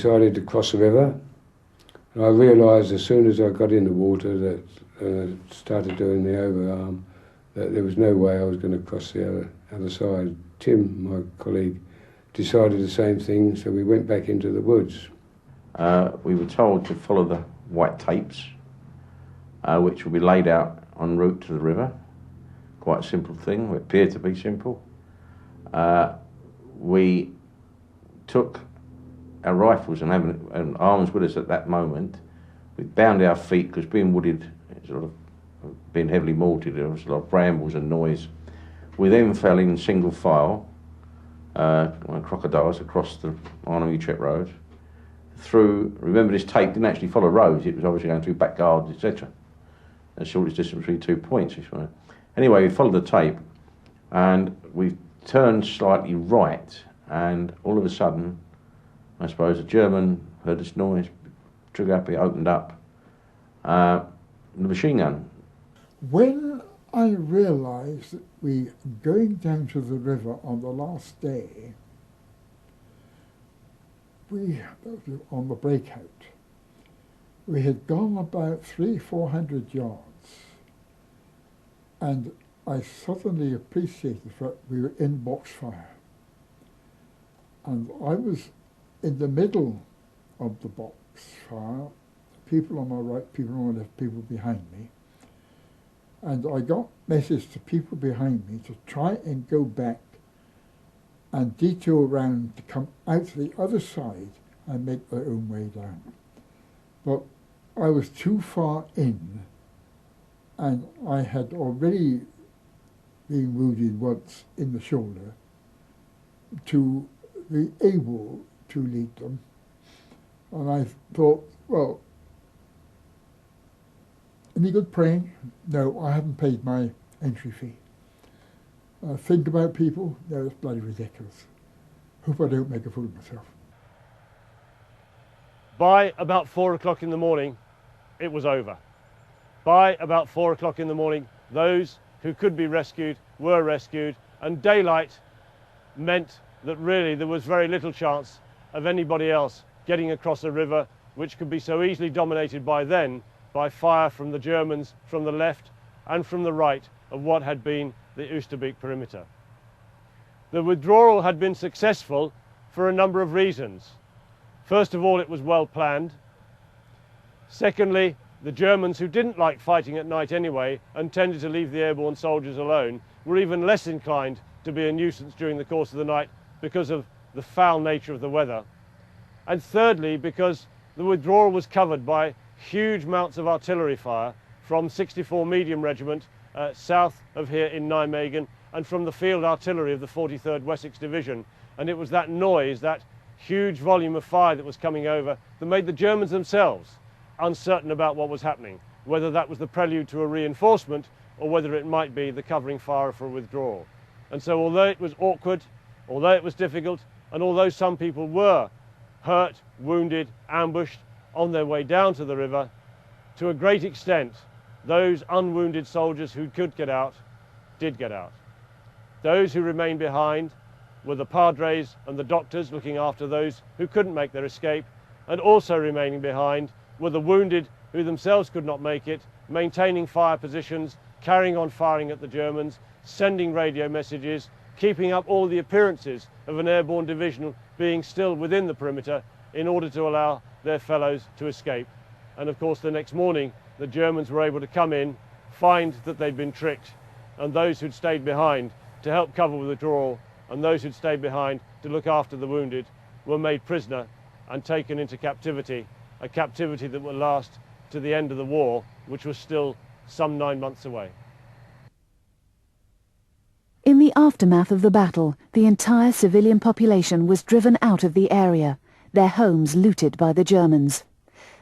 decided to cross the river. And I realised as soon as I got in the water that started doing the overarm, that there was no way I was going to cross the other side. Tim, my colleague, decided the same thing, so we went back into the woods. We were told to follow the white tapes, which will be laid out en route to the river. Quite a simple thing, it appeared to be simple. We took our rifles and arms with us at that moment. We bound our feet, because being wooded, sort of being heavily mortared, there was a lot of brambles and noise. We then fell in single file, crocodiles across the Arnhem-Utrecht road. Remember, this tape didn't actually follow roads, it was obviously going through back gardens, etc. The shortest distance between 2 points. Anyway, we followed the tape and we turned slightly right, and all of a sudden, I suppose, a German heard this noise, trigger happy, opened up, the machine gun. When I realised that we were going down to the river on the last day, on the breakout, we had gone about 300-400 yards, and I suddenly appreciated that we were in box fire. And I was in the middle of the box fire, people on my right, people on my left, people behind me. And I got messages to people behind me to try and go back and detour around to come out to the other side and make their own way down. But I was too far in, and I had already been wounded once in the shoulder to be able to lead them. And I thought, well, any good praying? No, I haven't paid my entry fee. Think about people? No, it's bloody ridiculous. Hope I don't make a fool of myself. By about 4 o'clock in the morning, it was over. By about 4 o'clock in the morning, those who could be rescued were rescued, and daylight meant that really there was very little chance of anybody else getting across a river which could be so easily dominated by fire from the Germans from the left and from the right of what had been the Oosterbeek perimeter. The withdrawal had been successful for a number of reasons. First of all, it was well planned. Secondly, the Germans, who didn't like fighting at night anyway and tended to leave the airborne soldiers alone, were even less inclined to be a nuisance during the course of the night because of the foul nature of the weather. And thirdly, because the withdrawal was covered by huge amounts of artillery fire from 64 Medium Regiment south of here in Nijmegen, and from the field artillery of the 43rd Wessex Division. And it was that noise, that huge volume of fire that was coming over, that made the Germans themselves uncertain about what was happening, whether that was the prelude to a reinforcement or whether it might be the covering fire for a withdrawal. And so although it was awkward, although it was difficult, and although some people were hurt, wounded, ambushed on their way down to the river, to a great extent, those unwounded soldiers who could get out, did get out. Those who remained behind were the padres and the doctors looking after those who couldn't make their escape, and also remaining behind were the wounded who themselves could not make it, maintaining fire positions, carrying on firing at the Germans, sending radio messages, keeping up all the appearances of an airborne division being still within the perimeter in order to allow their fellows to escape. And of course the next morning the Germans were able to come in, find that they'd been tricked, and those who'd stayed behind to help cover the withdrawal and those who'd stayed behind to look after the wounded were made prisoner and taken into captivity, a captivity that will last to the end of the war, which was still some 9 months away. In the aftermath of the battle, the entire civilian population was driven out of the area, their homes looted by the Germans.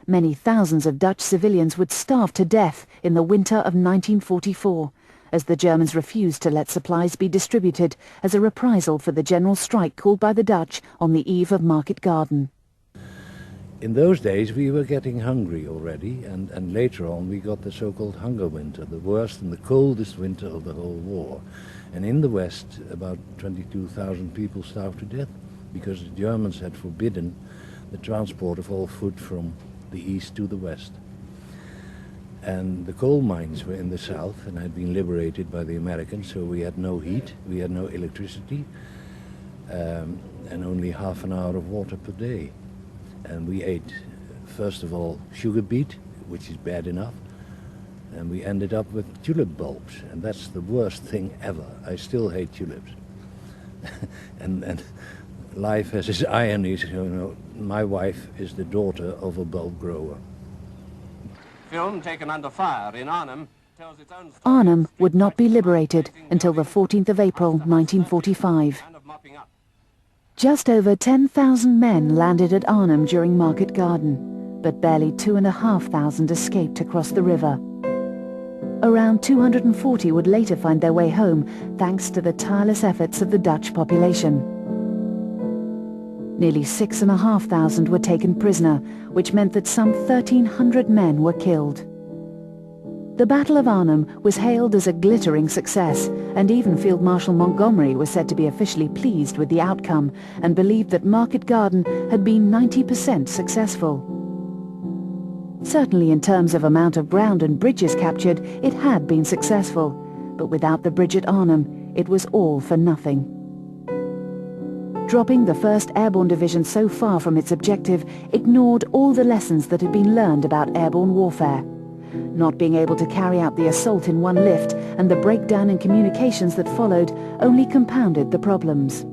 Many thousands of Dutch civilians would starve to death in the winter of 1944, as the Germans refused to let supplies be distributed as a reprisal for the general strike called by the Dutch on the eve of Market Garden. In those days we were getting hungry already, and later on we got the so-called hunger winter, the worst and the coldest winter of the whole war. And in the West, about 22,000 people starved to death because the Germans had forbidden the transport of all food from the east to the west. And the coal mines were in the south and had been liberated by the Americans, so we had no heat, we had no electricity, and only half an hour of water per day. And we ate, first of all, sugar beet, which is bad enough, and we ended up with tulip bulbs, and that's the worst thing ever. I still hate tulips. and life has its ironies, you know. My wife is the daughter of a bulb grower. Film taken under fire in Arnhem tells its own story. Arnhem would not be liberated until the 14th of April 1945. Just over 10,000 men landed at Arnhem during Market Garden, but barely 2,500 escaped across the river. Around 240 would later find their way home thanks to the tireless efforts of the Dutch population. Nearly 6,500 were taken prisoner, which meant that some 1,300 men were killed. The Battle of Arnhem was hailed as a glittering success, and even Field Marshal Montgomery was said to be officially pleased with the outcome and believed that Market Garden had been 90% successful. Certainly in terms of amount of ground and bridges captured, it had been successful, but without the bridge at Arnhem, it was all for nothing. Dropping the 1st Airborne Division so far from its objective ignored all the lessons that had been learned about airborne warfare. Not being able to carry out the assault in one lift and the breakdown in communications that followed only compounded the problems.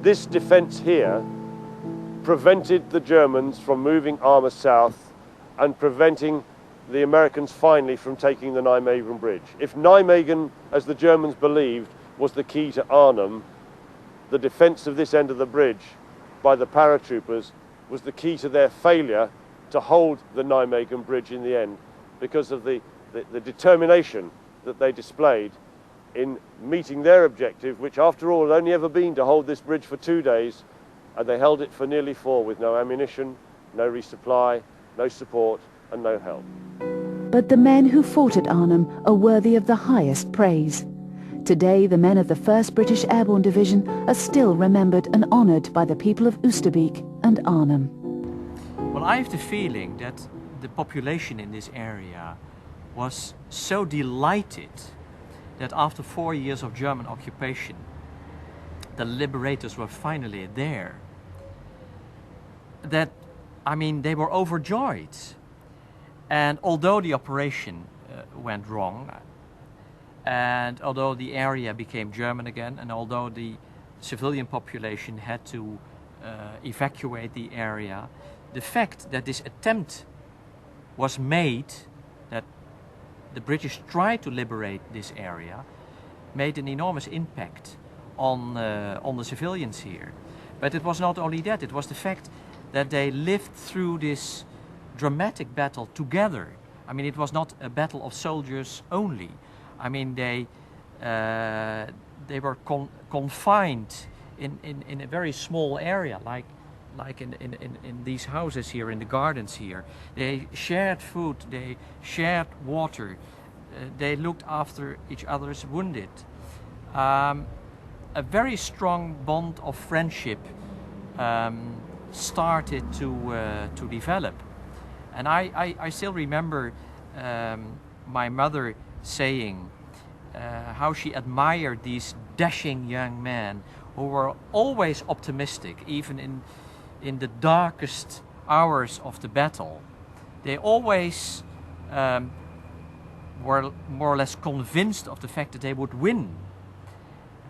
This defence here prevented the Germans from moving armour south and preventing the Americans finally from taking the Nijmegen Bridge. If Nijmegen, as the Germans believed, was the key to Arnhem, the defence of this end of the bridge by the paratroopers was the key to their failure to hold the Nijmegen Bridge in the end, because of the determination that they displayed in meeting their objective, which after all had only ever been to hold this bridge for 2 days, and they held it for nearly 4 with no ammunition, no resupply, no support and no help. But the men who fought at Arnhem are worthy of the highest praise. Today, the men of the 1st British Airborne Division are still remembered and honoured by the people of Oosterbeek and Arnhem. Well, I have the feeling that the population in this area was so delighted that after 4 years of German occupation, the liberators were finally there. That, I mean, they were overjoyed. And although the operation went wrong, and although the area became German again, and although the civilian population had to evacuate the area, the fact that this attempt was made, that the British tried to liberate this area, made an enormous impact on the civilians here. But it was not only that, it was the fact that they lived through this dramatic battle together. I mean, it was not a battle of soldiers only. I mean, they were confined in a very small area, like in these houses here, in the gardens here. They shared food, they shared water, they looked after each other's wounded. A very strong bond of friendship started to develop. And I still remember my mother saying how she admired these dashing young men who were always optimistic, even in the darkest hours of the battle. They always were more or less convinced of the fact that they would win.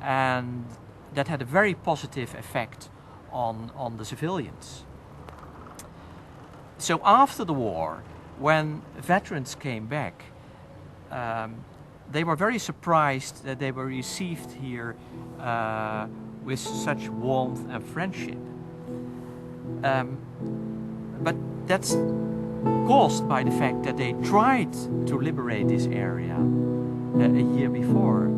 And that had a very positive effect on the civilians. So after the war, when veterans came back, they were very surprised that they were received here with such warmth and friendship. But that's caused by the fact that they tried to liberate this area a year before.